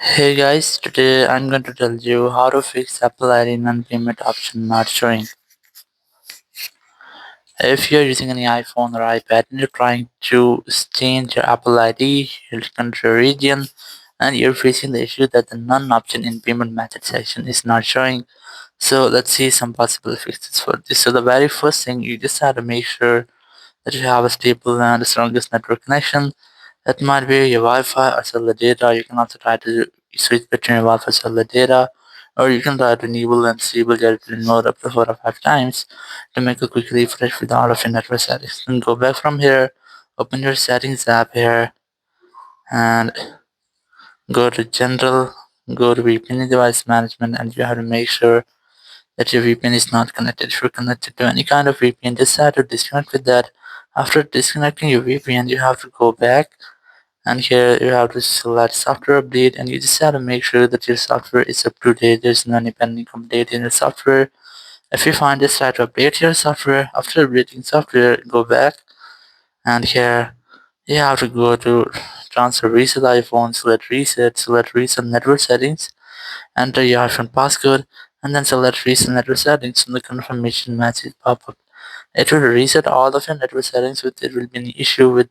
Hey guys, today I'm going to tell you how to fix Apple ID non-payment option not showing. If you're using any iPhone or iPad and you're trying to change your Apple ID, your country or region, and you're facing the issue that the none option in payment method section is not showing. So let's see some possible fixes for this. So the very first thing, you just have to make sure that you have a stable and the strongest network connection. That might be your Wi-Fi or cellular data. You can also try to switch between your Wi-Fi cellular data, or you can try to enable and disable your airplane mode up to 4 or 5 times to make a quick refresh with all of your network settings. Then go back from here, open your settings app here, and go to General, go to VPN device management, and you have to make sure that your VPN is not connected. If you're connected to any kind of VPN, just have to disconnect with that. After disconnecting your VPN, you have to go back and here you have to select software update and you just have to make sure that your software is up to date. There's no any pending update in your software. If you find this, try to update your software. After updating software, go back and here you have to go to transfer reset iPhone, select reset network settings, enter your iPhone passcode, and then select reset network settings and the confirmation message pop up. It will reset all of your network settings with it will be an issue with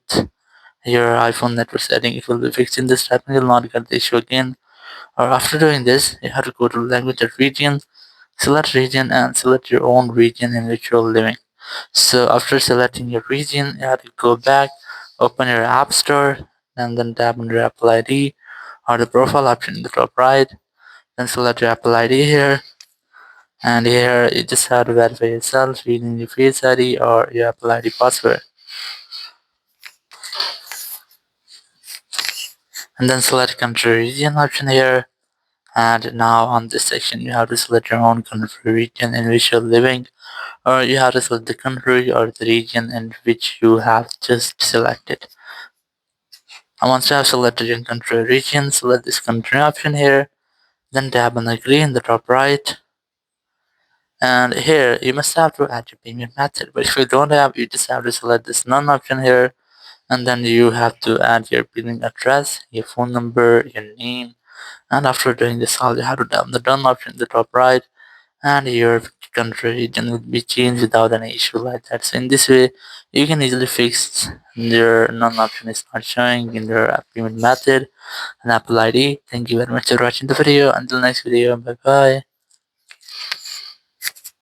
your iPhone network setting. It will be fixed in this step and you'll not get the issue again. Or after doing this, you have to go to language or region, select region and select your own region in which you're living. So after selecting your region, you have to go back, open your app store, and then tap on your Apple ID or the profile option in the top right. Then select your Apple ID here. And here you just have to verify yourself using your Face ID or your Apple ID password. And then select country region option here. And now on this section, you have to select your own country region in which you're living, or you have to select the country or the region in which you have just selected. And once you have selected your country or region, select this country option here, then tap on agree in the top right. And here, you must have to add your payment method, but if you don't have, you just have to select this none option here, and then you have to add your billing address, your phone number, your name, and after doing this all, you have to tap the done option in the top right and your country region will be changed without any issue like that. So in this way, you can easily fix your none option is not showing in your payment method and Apple ID. Thank you very much for watching the video. Until next video, bye bye.